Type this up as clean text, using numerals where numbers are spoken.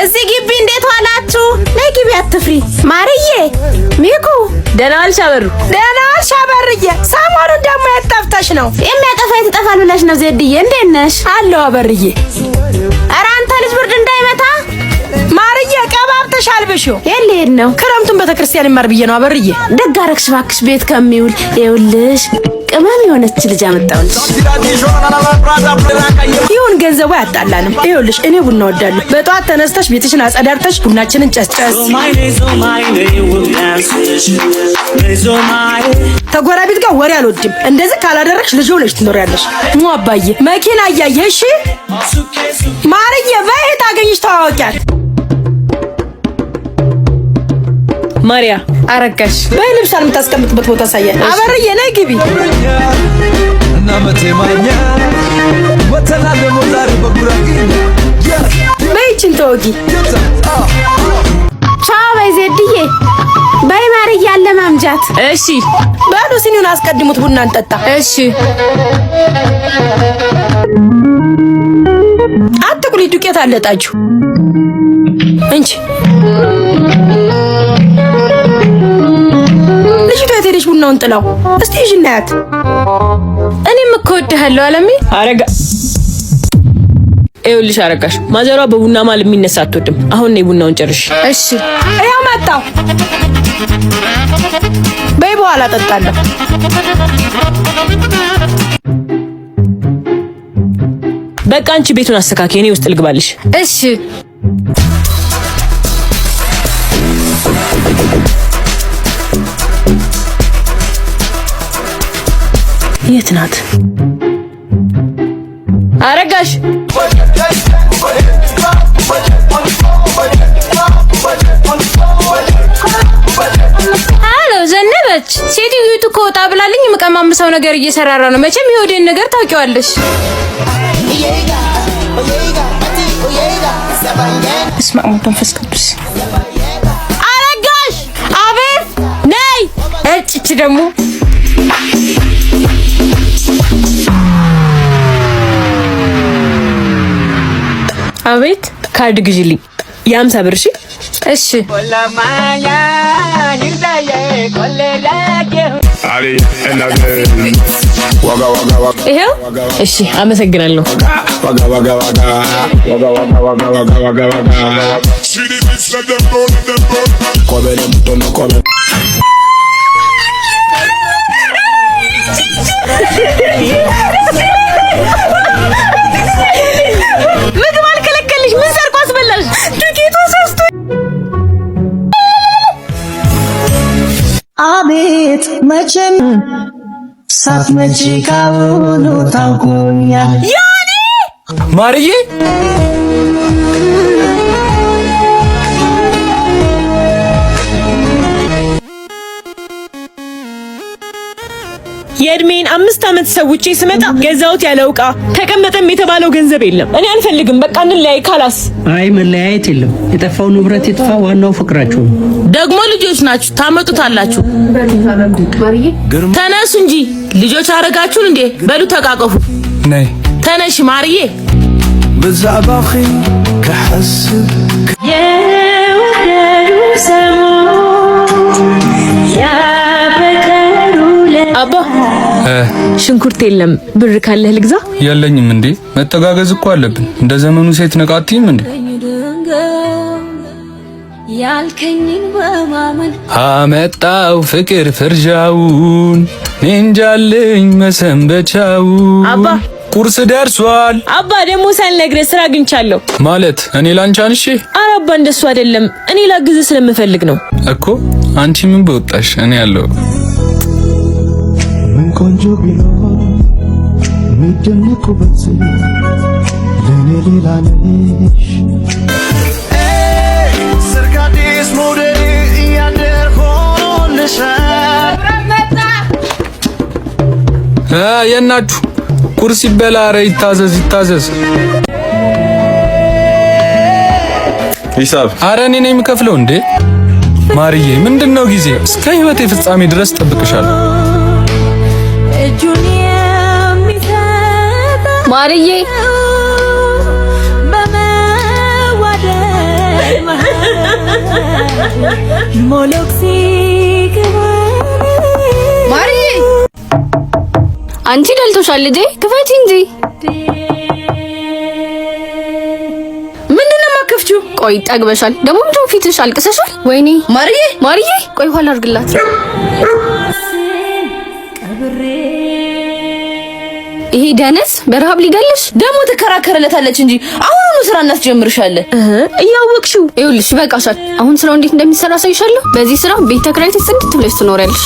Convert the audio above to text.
እዚህ ግቢ እንዴት ዋላችሁ? ነይ ግቢ አትፍሪ። ማርዬ ሚኩ ደህና ዋልሽ አበሩ? ደህና ዋልሽ አበርዬ። ሰሞኑን ደግሞ የጠፍተሽ ነው። የሚያጠፋ ይተጠፋል ብለሽ ነው ዜድዬ። እንዴት ነሽ? አለሁ አበርዬ። ኧረ አንተ ልጅ ብርድ እንዳይመታ ማርዬ ቀባብተሽ አልብሽው። የልሄድ ነው ክረምቱን ቤተክርስቲያን ይማር ብዬ ነው አበርዬ። ደግ አደረግሽ እባክሽ ቤት ከሚውል ይኸውልሽ ቅመም የሆነች ልጅ አመጣሁልሽ። ይሁን ገንዘቡ አያጣላንም። ይኸውልሽ እኔ ቡና ወዳለሁ። በጠዋት ተነስተሽ ቤትሽን አጸዳርተሽ ቡናችንን ጨስጨስ። ተጎራቤት ጋር ወሬ አልወድም። እንደዚህ ካላደረግሽ ልጅ ሆነሽ ትኖሪያለሽ። አባዬ መኪና እያየሽ ማርዬ በይ ታገኝሽ ተዋወቂያት። ማሪያ አረጋሽ በይ ልብሷን የምታስቀምጥበት ቦታ ሳያል። አበርዬ ነይ ግቢ። እና መቴማኛ ወተና ለሞላሪ በጉራጊኛ በይችን ተወጊ። ቻው በይ ዜድዬ። በይ ማርዬ ያለ ማምጃት። እሺ በሉ ሲኒውን አስቀድሙት ቡና እንጠጣ። እሺ አትቁሊ ዱቄት አለጣችሁ እንጂ ልጅቷ የት ሄደች? ቡናውን ጥላው እስቲ እሺ እናያት። እኔም እኮ እወድሃለሁ አለሜ። አረጋ ይኸውልሽ አረጋሽ ማዘሯ በቡና ማል የሚነሳ አትወድም። አሁን ነይ ቡናውን ጨርሽ። እሺ ያው መጣው። በይ በኋላ ጠጣለሁ። በቃ አንቺ ቤቱን አስተካክዪ፣ እኔ ውስጥ ልግባልሽ። እሺ የት ናት አረጋሽ? አሎ ዘነበች። ሴትዮቱ ከወጣ ብላልኝ የምቀማምሰው ነገር እየሰራራ ነው። መቼም የወዴን ነገር ታውቂዋለሽ። እስማ መንፈስ ቅዱስ። አረጋሽ አቤት። ነይ እጭ ደግሞ አቤት። ካርድ ግዢልኝ የ50 ብር። እሺ እሺ ይሄው። እሺ አመሰግናለሁ። ምግብ አልከለከልሽ። ምን ሰርቆ አስበላሽ? ዱቄቱ ሶስቱ። አቤት መቼም ሳትመጪ ካሁኑ ታውቆኛል። ያኔ ማርዬ የእድሜን 5 ዓመት ሰውቼ ስመጣ ገዛውት ያለው ዕቃ ተቀመጠም የተባለው ገንዘብ የለም። እኔ አልፈልግም። በቃ እንለያይ ካላስ። አይ መለያየት የለም። የጠፋው ንብረት ይጥፋ፣ ዋናው ፍቅራችሁ ነው። ደግሞ ልጆች ናችሁ ታመጡታላችሁ። ተነሱ እንጂ ልጆች አረጋችሁን እንዴ? በሉ ተቃቀፉ። ነይ ተነሽ ማርዬ። በዛባኺ ከሐስብ የወደዱ ሰሞ አባ ሽንኩርት የለም። ብር ካለህ ልግዛ። የለኝም እንዴ? መተጋገዝ እኮ አለብን። እንደ ዘመኑ ሴት ነቃቲም እንዴ? ያልከኝን በማመን አመጣው ፍቅር ፍርጃውን እንጃልኝ መሰንበቻውን። አባ ቁርስ ደርሷል። አባ ደግሞ ሳልነግርህ ስራ አግኝቻለሁ። ማለት እኔ ላንቺ አንሺ? ኧረ አባ እንደሱ አይደለም። እኔ ላግዝ ስለምፈልግ ነው እኮ። አንቺ ምን በወጣሽ? እኔ ያለው ምን ቆንጆ ቢኖር ምደነቁበት ለኔ ሌላ ነሽ ሰርካዲስ ሞዴል ያደር ሆነሻል። የናችሁ ቁርስ ይበላ። ኧረ ይታዘዝ ይታዘዝ። ሂሳብ ኧረ እኔ ነኝ የምከፍለው እንዴ? ማርዬ ምንድነው ጊዜ? እስከ ህይወቴ ፍጻሜ ድረስ ጠብቅሻለሁ። ማርዬ ማርዬ አንቺ ደልቶሻል ልጄ ክፈቺ እንጂ። ምንድነው የማከፍቺው? ቆይ ጠግበሻል ደግሞ ምንድነው ፊትሽ አልቅሰሻል? ወይኔ ማርዬ ቆይ ኋላ አድርግላት። ይሄ ደነስ በረሃብ ሊገልሽ ደግሞ ትከራከርለታለች እንጂ አሁን ስራ እናስጀምርሻለን። እያወቅሽው ይኸውልሽ በቃሻል። አሁን ስራው እንዴት እንደሚሰራ አሳይሻለሁ። በዚህ ስራ ቤት ተከራይተሽ ጽድት ብለሽ ትኖሪያለሽ።